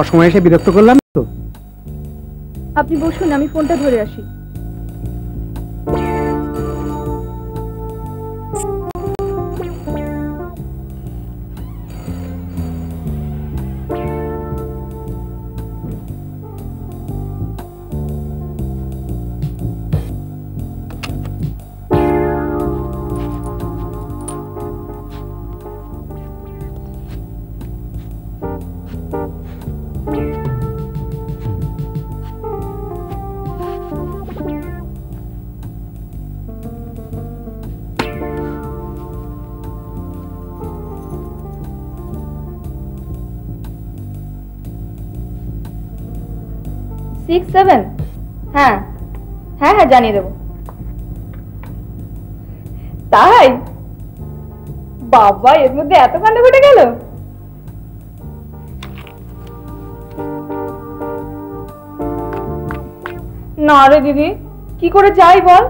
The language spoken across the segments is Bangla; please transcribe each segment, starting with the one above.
অসময়ে এসে বিরক্ত করলাম তো? আপনি বসুন, আমি ফোনটা ধরে আসি। হ্যাঁ হ্যাঁ হ্যাঁ জানিয়ে দেবো। তাই? বাবা, এর মধ্যে এত কাণ্ড ঘটে গেল। না রে দিদি, কি করে যাই বল?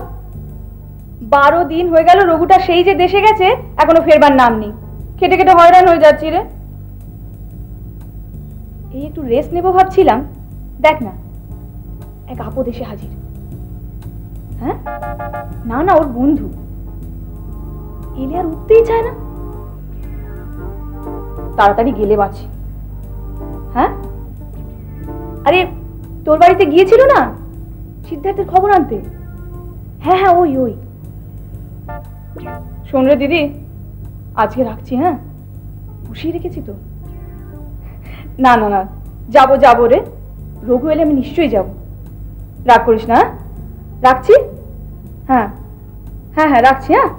12 দিন হয়ে গেল রঘুটা সেই যে দেশে গেছে, এখনো ফেরবার নাম নেই। খেটে খেটে হয়রান হয়ে যাচ্ছি রে। এই একটু রেস্ট নেবো ভাবছিলাম, দেখ না এক আপদ এসে হাজির। হ্যাঁ না না, ওর বন্ধু এলে আর উঠতেই চায় না। তাড়াতাড়ি গেলে বাঁচি। হ্যাঁ আরে, তোর বাড়িতে গিয়েছিল না সিদ্ধার্থের খবর আনতে? হ্যাঁ হ্যাঁ ওই ওই। শোন রে দিদি, আজকে রাখছি। হ্যাঁ বসিয়ে রেখেছি তো। না না না, যাবো যাবো রে, রঘু এলে আমি নিশ্চয়ই যাবো। রাগ করিস না। রাখছি। হ্যাঁ হ্যাঁ হ্যাঁ রাখছি। হ্যাঁ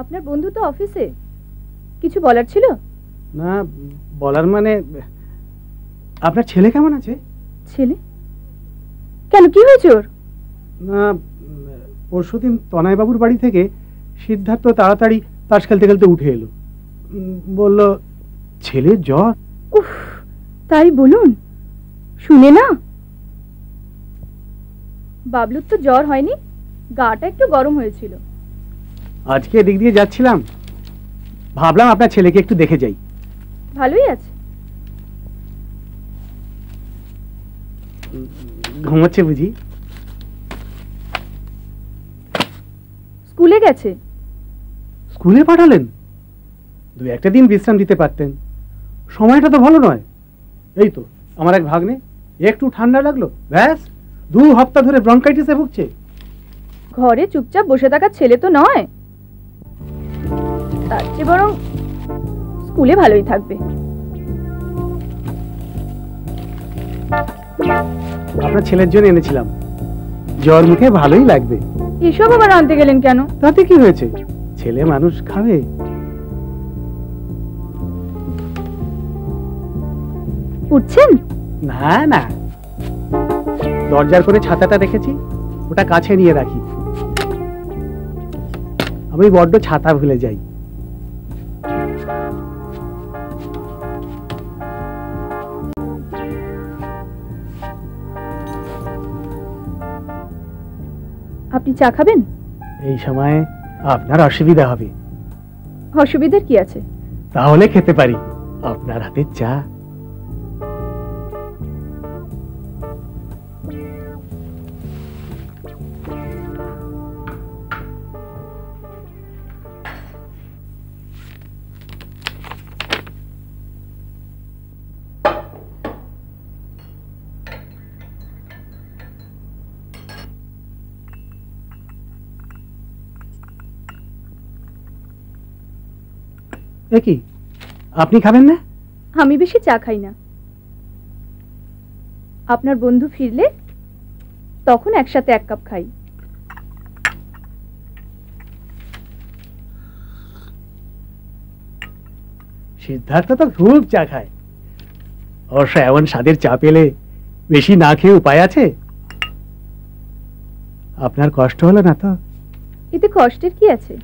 আপনার বন্ধু তো অফিসে, কিছু বলার ছিল? না, বলার মানে আপনার ছেলে কেমন আছে? ছেলে কেন, কি হয়েছে ওর? না, পরশুদিন তনয়বাবুর বাড়ি থেকে সিদ্ধার্থ তাড়াতাড়ি তাস খেলতে খেলতে উঠে এলো, বলল ছেলের জ্বর। উফ, তাই বলুন, শুনে না বাবলুর তো জ্বর হয়নি, গাটা একটু গরম হয়েছিল। আজকে এদিক দিয়ে যাচ্ছিলাম, ভাবলাম আপনার ছেলেকে একটু দেখে যাই। ভালোই আছে। ঘুমোচ্ছে বুঝি? স্কুলে গেছে। স্কুলে পাঠালেন? দু একটা দিন বিশ্রাম দিতে পারতেন, সময়টা তো ভালো নয়। এই তো আমার এক ভাগ্নে একটু ঠান্ডা লাগলো, ব্যাস 2 সপ্তাহ ধরে ব্রঙ্কাইটিসে ভুগছে। ঘরে চুপচাপ বসে থাকার ছেলে তো নয়, তার চেয়ে বরং স্কুলে ভালোই থাকবে। আপনার ছেলের জন্য এনেছিলাম, জ্বর মুখে ভালোই লাগবে। এসব আবার আনতে গেলেন কেন? তাতে কি হয়েছে, ছেলে মানুষ খাবে। উঠছেন? না না, দরজার করে ছাতাটা রেখেছি, ওটা কাছে নিয়ে রাখি। আমি বড্ড ছাতা ভুলে যাই। আপনি চা খাবেন? এই সময় আপনার অসুবিধা হবে। অসুবিধার কি আছে? তাহলে খেতে পারি আপনার হাতের চা। কি আপনি খাবেন না? আমি বেশি চা খাই না। আপনার বন্ধু ফিরলে তখন একসাথে 1 কাপ খাই। সিদ্ধার্থ তো খুব চা খায়, অবশ্য এমন স্বাদের চা পেলে বেশি না খেয়ে উপায় আছে? আপনার কষ্ট হলো না তো? এতে কষ্টের কি আছে?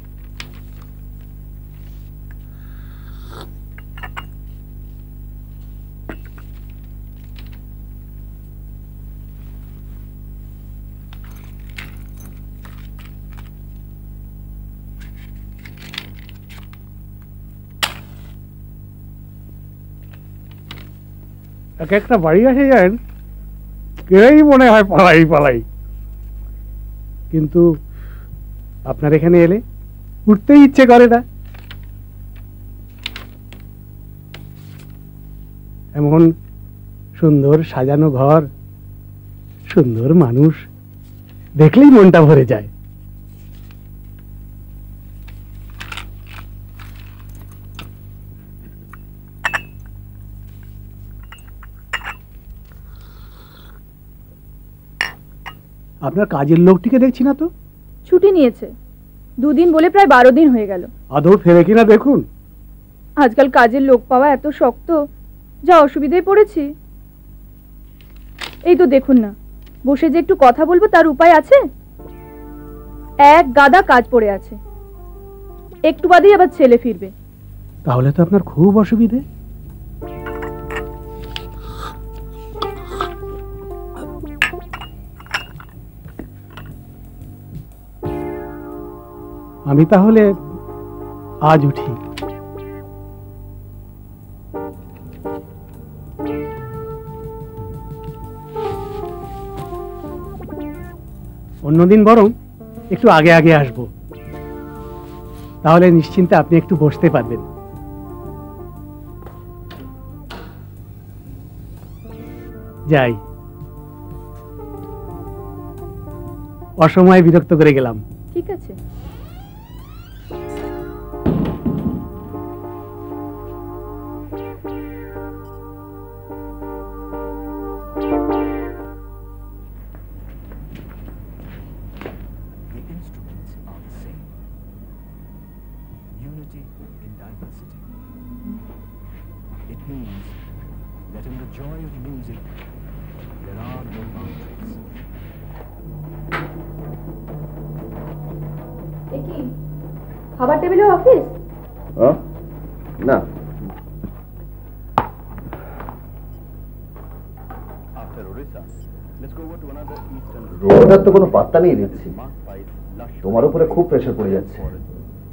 এক একটা বাড়ি আসে যান, কেউই মনে হয় পালাই পালাই, কিন্তু আপনার এখানে এলে উঠতেই ইচ্ছে করে না। এমন সুন্দর সাজানো ঘর, সুন্দর মানুষ দেখলেই মনটা ভরে যায়। আপনার কাজের লোকটিকে দেখছি না তো? ছুটি নিয়েছে, 2 দিন বলে প্রায় 12 দিন হয়ে গেল। আদৌ ফেরে কিনা দেখুন। আজকাল কাজের লোক পাওয়া এত শক্ত, যা অসুবিধায় পড়েছি। এই তো দেখুন না, বসে যে একটু কথা বলবো তার উপায় আছে? এক গাদা কাজ পড়ে আছে, একটু বাদেই আবার ছেলে ফিরবে। তাহলে তো আপনার খুব অসুবিধে। আমি তাহলে আজ উঠি। অন্যদিন বরং একটু আগে আগে আসবো, তাহলে নিশ্চিন্তে আপনি একটু বসতে পারবেন। যাই, অসময়ে বিরক্ত করে গেলাম। ঠিক আছে। The instruments are the same. Unity in diversity. It means that in the joy of music, there are no boundaries. কি খাবার টেবিলে অফিস? না, After Orissa, Let's go over to another eastern রোডার তো কোনো পাত্তা নেই দেখছি। marked by its lush তোমার উপরে খুব প্রেশার পড়ে যাচ্ছে। forests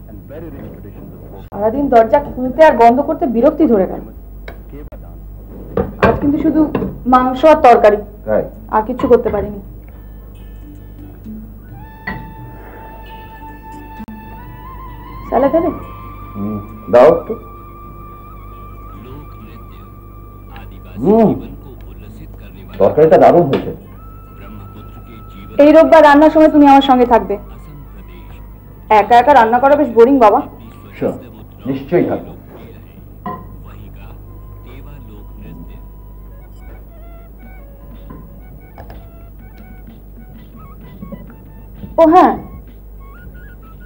and very rich traditions of folk সারাদিন দরজা খুলতে আর বন্ধ করতে বিরক্তি ধরে গেল। Keva dance. আজ কিন্তু শুধু মাংস আর তরকারি, তাই আর কিছু করতে পারিনি। স্যালাড হবে? দাও একটু। তরকারিটা দারুণ হয়েছে। এই রোববার রান্নার সময় তুমি আমার সঙ্গে থাকবে। একা একা রান্না করা বেশ বোরিং বাবা। Sure, নিশ্চয়ই থাকবো। ও হ্যাঁ,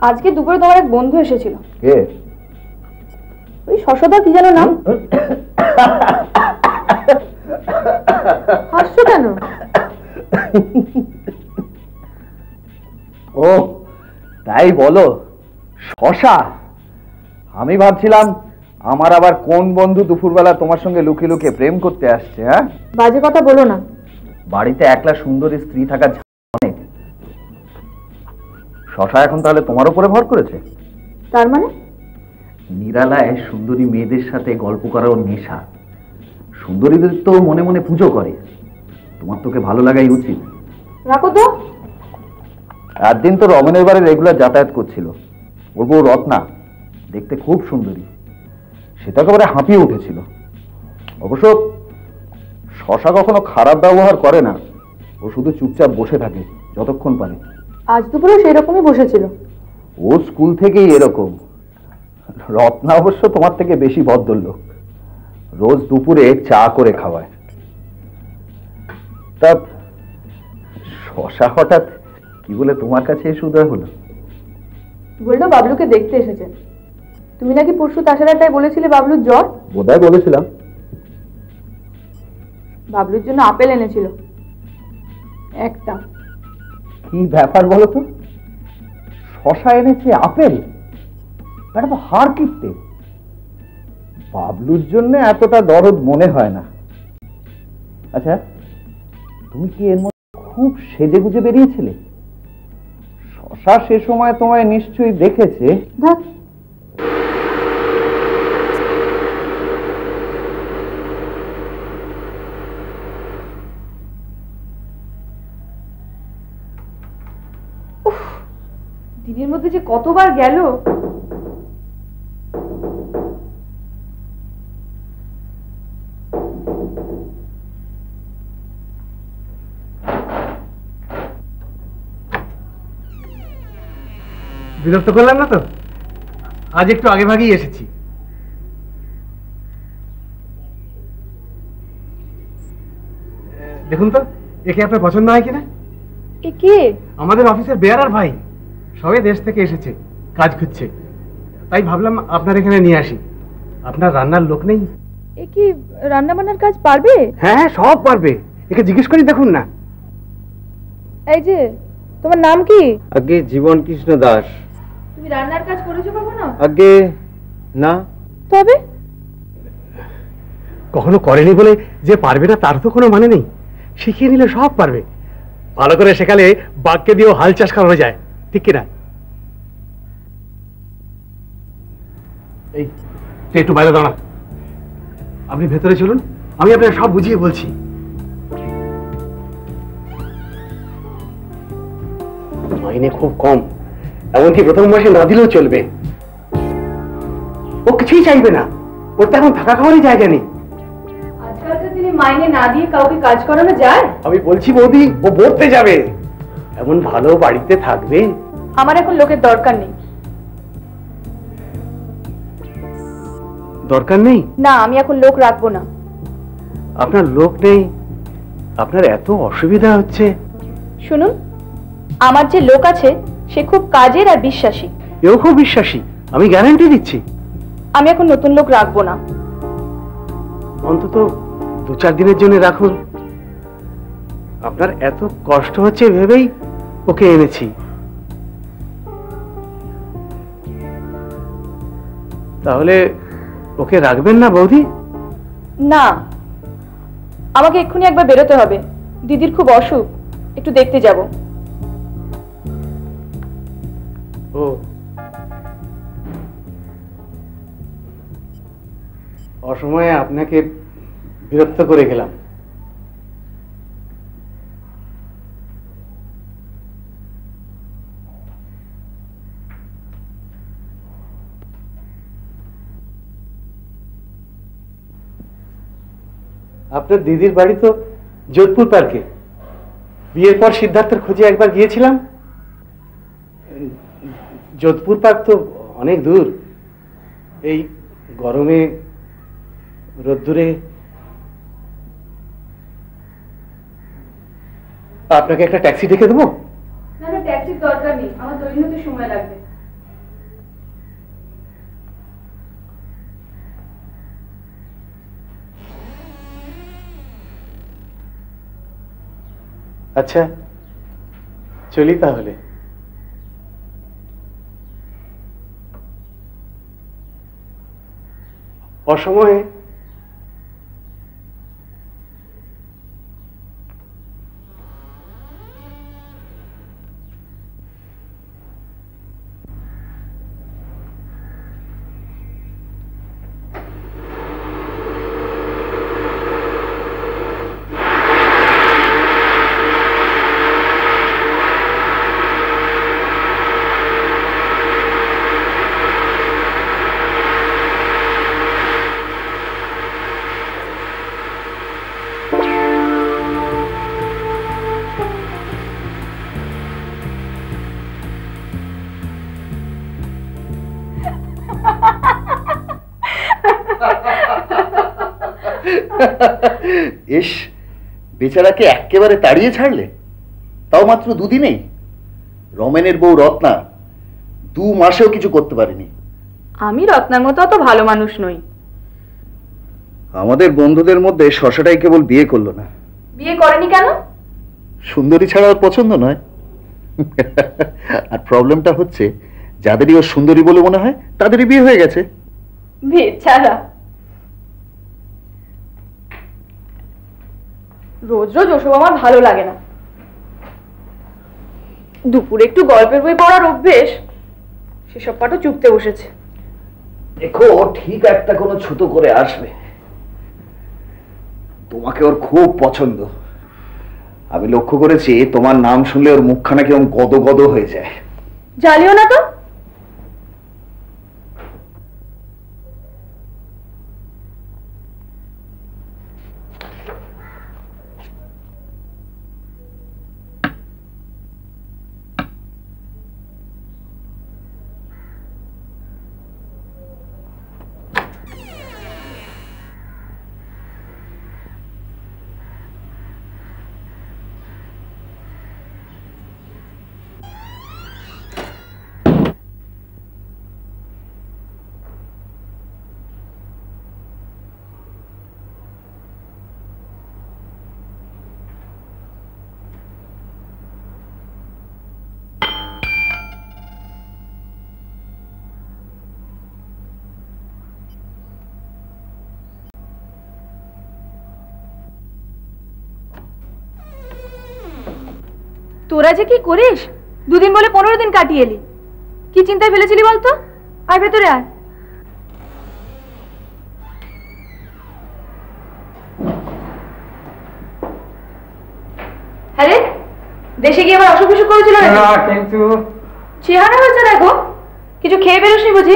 আজকে দুপুরে তোমার এক বন্ধু এসেছিল। কে? ওই শশধা কি যেন নাম। হাসছো কেন? ও তাই বলো, শশা। আমি ভাবছিলাম আমার আবার কোন বন্ধু দুপুরবেলা তোমার সঙ্গে লুকিয়ে লুকিয়ে প্রেম করতে আসছে। হ্যাঁ, বাজে কথা বলো না। বাড়িতে একলা সুন্দরী স্ত্রী থাকার অনেক। শশা এখন তাহলে তোমার উপরে ভর করেছে? তার মানে? নিরালায় সুন্দরী মেয়েদের সাথে গল্প করার ওর নেশা। সুন্দরীদের তো মনে মনে পুজো করে। তোমার তোকে ভালো লাগাই উচিত। রাখো তো। একদিন তো রমেনের বাড়ি রেগুলার যাতায়াত করছিল। ওর বউ রত্না দেখতে খুব সুন্দরী, সেটা একেবারে হাঁপিয়ে উঠেছিল। অবশ্য শশা কখনো খারাপ ব্যবহার করে না, ও শুধু চুপচাপ বসে থাকে যতক্ষণ পারে। আজ দুপুরে সেই রকমই বসেছিল। ও স্কুল থেকেই এরকম। রত্না অবশ্য তোমার থেকে বেশি ভদ্রলোক, রোজ দুপুরে চা করে খাওয়ায়। তা শশা হঠাৎ কি বলে তোমার কাছে এসে উদয় হলো? বললো বাবলুকে দেখতে এসেছে। তুমি নাকি পরশু তাছাড়াটাই বলেছিলে বাবলুর জ্বর। বোধহয় বলেছিলাম। বাবলুর জন্য আপেল এনেছিল একটা। কি ব্যাপার বলো তো, শশা এনেছে আপেল? এটা তো হাড় কিপটে। বাবলুর জন্য এতটা দরদ মনে হয় না। আচ্ছা, তুমি কি এর মধ্যে খুব সেজে গুজে বেরিয়েছিলে? শশা সে সময় তোমায় নিশ্চয়ই দেখেছে। ধ্যাৎ, দিনের মধ্যে যে কতবার গেল। বিরক্ত করলাম না তো? আজ একটু আগে ভাগেই এসেছি। দেখুন তো, একে আপনার পছন্দ হয় কিনা? এ কে? আমাদের অফিসের বেয়ারার ভাই, সবাই দেশ থেকে এসেছে, কাজ খুঁজছে। তাই ভাবলাম আপনার এখানে নিয়ে আসি। আপনার রান্নার লোক নেই? এ কি রান্না বান্নার কাজ পারবে? হ্যাঁ হ্যাঁ, সব পারবে। একে জিজ্ঞেস করি দেখুন না। এই যে, তোমার নাম কি? আগে জীবন কৃষ্ণ দাস। তুমি রান্নার কাজ করেছো কখনো? আগে না। তবে কখনো করেনি বলে যে পারবে না তার তো কোনো মানে নেই। শিখিয়ে নিলে সব পারবে। ভালো করে শেখালে বাঘকে দিয়েও হাল চাষ করানো যায়, ঠিক কিনা? এই তুই একটু বাইরে দাঁড়া, আপনি ভেতরে চলুন, আমি আপনাকে সব বুঝিয়ে বলছি। মাইনে খুব কম, এমনকি প্রথম মাসে না দিলেও চলবে। ও কিছুই চাইবে না, ওর তো এখন থাকা খাওয়ারই জায়গা নেই। আজকালকার দিনে মাইনে না দিয়ে কাউকে কাজ করানো যায়? আমি বলছি বৌদি, ও পড়তে যাবে, এমন ভালো বাড়িতে থাকবে। আমার এখন লোকের দরকার নেই। দরকার নেই? না, আমি এখন লোক রাখবো না। আপনার লোক নেই, আপনার এত অসুবিধা হচ্ছে। শুনুন, আমার যে লোক আছে সে খুব কাজের আর বিশ্বাসী। এও খুব বিশ্বাসী, আমি গ্যারান্টি দিচ্ছি। আমি এখন নতুন লোক রাখবো না। অন্তত 2-4 দিনের জন্য রাখুন। আপনার এত কষ্ট হচ্ছে ভেবেই ওকে এনেছি। তাহলে ওকে রাখবেন না বৌদি? না, আমাকে এক্ষুনি একবার বেরোতে হবে। দিদির খুব অসুখ, একটু দেখতে যাব। ও, অসময়ে আপনাকে বিরক্ত করে গেলাম। আপনার দিদির বাড়ি তো যোধপুর পার্কে। বিয়ের পর সিদ্ধার্থের খোঁজে একবার গিয়েছিলাম। যোধপুর পার্ক তো অনেক দূর, এই গরমে রোদ্দুরে। আপনাকে একটা ট্যাক্সি ডেকে দেবো? না না, ট্যাক্সির দরকার নেই, আমার তৈরি হতে সময় লাগবে। আচ্ছা, চলি তাহলে। অসময়ে ইস, বেচারাকে একেবারে তাড়িয়ে ছাড়লে, তাও মাত্র দুদিনেই। রমেনের বউ রত্না 2 মাসেও কিছু করতে পারেনি। আমি রত্নার মতো অত ভালো মানুষ নই। আমাদের বন্ধুদের মধ্যে শশাটাই কেবল বিয়ে করলো না। বিয়ে করেনি কেন? সুন্দরী ছাড়া ওর পছন্দ নয়। আর প্রবলেমটা হচ্ছে, যাদেরই ওর সুন্দরী বলে মনে হয় তাদেরই বিয়ে হয়ে গেছে। বেচারা। রোজ রোজ ওসব আমার ভালো লাগে না। দুপুরে একটু গল্পের বই পড়ার অভ্যেস, সেসব পাঠও চুপতে বসেছে। দেখো, ঠিক একটা কোনো ছুতো করে আসবে। তোমাকে ওর খুব পছন্দ। আমি লক্ষ্য করেছি, তোমার নাম শুনলে ওর মুখখানা কিরকম গদ গদ হয়ে যায়। জ্বালিও না তো। তোরা যে কি করিস, 2 দিন বলে 15 দিন কাটিয়ে এলি। কি চিন্তায় ফেলেছিলি বলতো? আয় ভেতরে আয়। আরে দেশে গিয়ে আবার অসুখ বিসুখ করেছিল না? কিন্তু চেহারা হয়েছে দেখো। কিছু খেয়ে বেরোসনি বুঝি?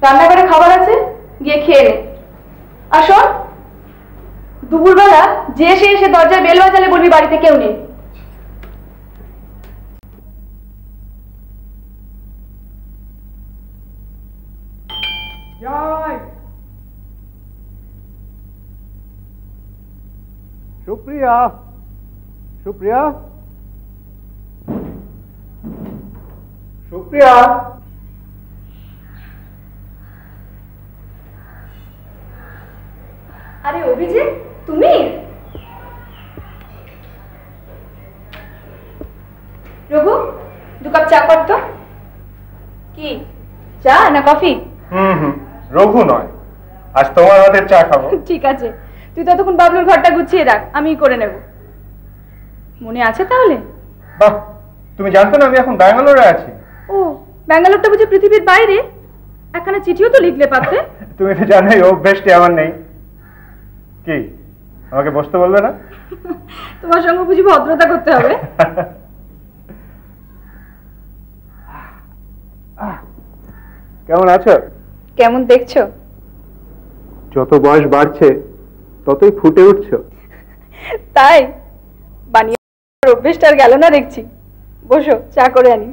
রান্নাঘরে খাবার আছে, গিয়ে খেয়ে নে। আর শোন, দুপুরবেলা যে এসে দরজায় বেল বাজালে বলবি বাড়িতে কেউ নেই। সুপ্রিয়া, সুপ্রিয়া, সুপ্রিয়া। আরে অভিজিৎ, তুমি? রঘু, 2 কাপ চা কর তো। কি চা না কফি? রঘু নয়, আজ তোমার হাতের চা খাবো। ঠিক আছে, তুই ততক্ষণ বাবলুর ঘরটা গুছিয়ে রাখ, আমিই করে নেব। মনে আছে তাহলে? বাহ, তুমি জানতো না আমি এখন ব্যাঙ্গালোরে আছি? ও, ব্যাঙ্গালোরটা বুঝি পৃথিবীর বাইরে? একখানা চিঠিও তো লিখলে পারতে। তুমি তো জানোই অভ্যেসটি আমার নেই। কি আমাকে বসতে বলবে না? তোমার সঙ্গে বুঝি ভদ্রতা করতে হবে। কেমন আছো? কেমন দেখছো? যত বয়স বাড়ছে ততই ফুটে উঠছো। তাই? বানিয়ে অভ্যেসটা আর গেল না দেখছি। বসো, চা করে আনি।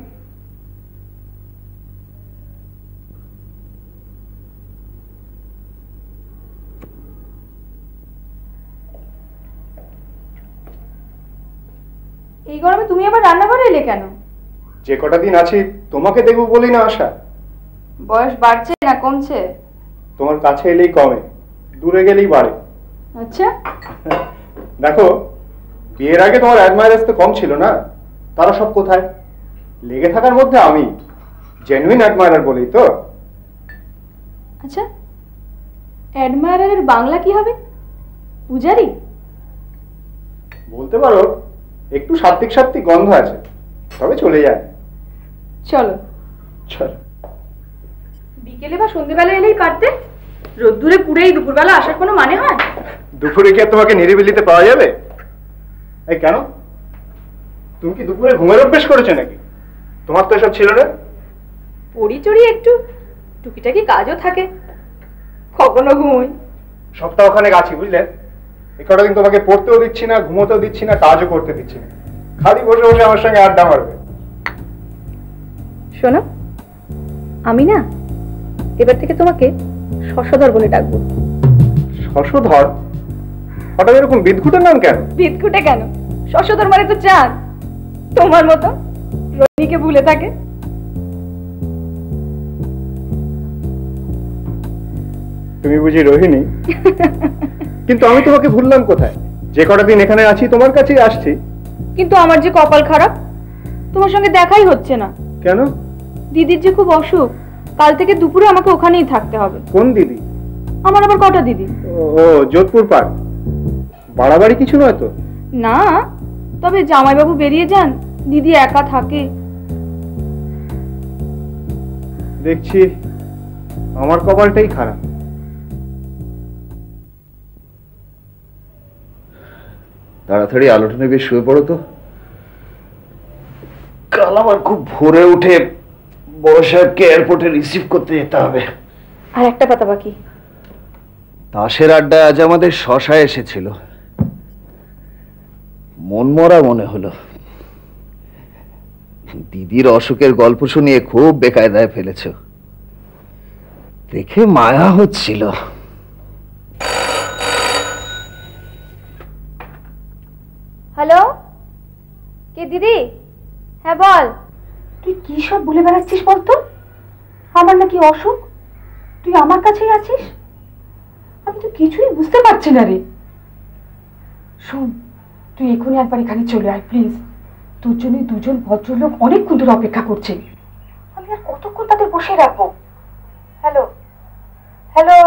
এই গরমে তুমি আবার রান্নাঘরে এলে কেন? যে কটা দিন আছি তোমাকে দেখবো বলেই না আসা। বয়স বাড়ছে না কমছে? তোমার কাছে এলেই কমে, দূরে গেলেই বাড়ে। আচ্ছা, দেখো, বিয়ের আগে তোমার অ্যাডমায়ারেস তো কম ছিল না? তারা সব কোথায়? লেগে থাকার মধ্যে আমি জেনুইন অ্যাডমায়ারার বলেই তো। আচ্ছা, অ্যাডমায়ারের বাংলা কি হবে? পূজারি? বলতে পারো, একটু সাত্বিক সাত্বিক গন্ধ আছে, তবে চলে যায়। চলো চলো। বিকেলে বা সন্ধ্যেবেলা এলেই পারতে। রোদ্দুরে পুড়েই দুপুরবেলা আসার কোনো মানে হয়? দুপুরে কি আর তোমাকে নিরিবিলিতে পাওয়া যাবে? এই কেন, তুমি কি দুপুরে ঘুমের অভ্যেস করেছো নাকি? তোমার তো এসব ছিল না। পড়ি চড়ি একটু, টুকিটাকি কাজও থাকে, কখনো ঘুমোই। সপ্তাহখানেক আছি বুঝলে, এই কটা দিন তোমাকে পড়তেও দিচ্ছি না, ঘুমোতেও দিচ্ছি না, কাজও করতে দিচ্ছি না, খালি বসে বসে আমার সঙ্গে আড্ডা মারবে। শোনো, আমি না এবার থেকে তোমাকে শশধর বলে ডাকবো। শশধর? হঠাৎ এরকম বিদঘুটের নাম কেন? বিদকুটে কেন? শশধর মানে তো চাঁদ, তোমার মতো রনিকে ভুলে থাকে। তুমি বুঝি রোহিণী? কিন্তু আমি তোমাকে ভুললাম কোথায়? যে কটা দিন এখানে আছি তোমার কাছেই আসছি। কিন্তু আমার যে কপাল খারাপ, তোমার সঙ্গে দেখাই হচ্ছে না। কেন? দিদির যে খুব অসুখ, কাল থেকে দুপুরে আমাকে ওখানেই থাকতে হবে। কোন দিদি? আমার আবার কটা দিদি? ও, যোধপুর পার্ক। বাড়াবাড়ি কিছু নয় তো? না, তবে জামাইবাবু বেরিয়ে যান, দিদি একা থাকে। দেখছি আমার কপালটাই খারাপ। তাড়াতাড়ি আলোটা নেবে, শুয়ে পড়ো তো। কাল আমার খুব ভোরে উঠে বড় সাহেবকে এয়ারপোর্টে রিসিভ করতে যেতে হবে। আর একটা পাতা বাকি। তাসের আড্ডায় আজ আমাদের শশা এসেছিল, মনমরা মনে হলো। দিদির অসুখের গল্প শুনিয়ে খুব বেকায়দায় ফেলেছ, দেখে মায়া হচ্ছিল। হ্যালো, কে দিদি? হ্যাঁ বল। তুই কি সব বলে বেড়াচ্ছিস বলতো? আমার নাকি অসুখ, তুই আমার কাছেই আছিস? আমি তো কিছুই বুঝতে পারছি না রে। শোন, তুই এখনই একবার এখানে চলে আয় প্লিজ। তোর জন্য দুজন ভদ্রলোক অনেকক্ষণ ধরে অপেক্ষা করছে। আমি আর কতক্ষণ তাদের বসে রাখবো? Hello hello.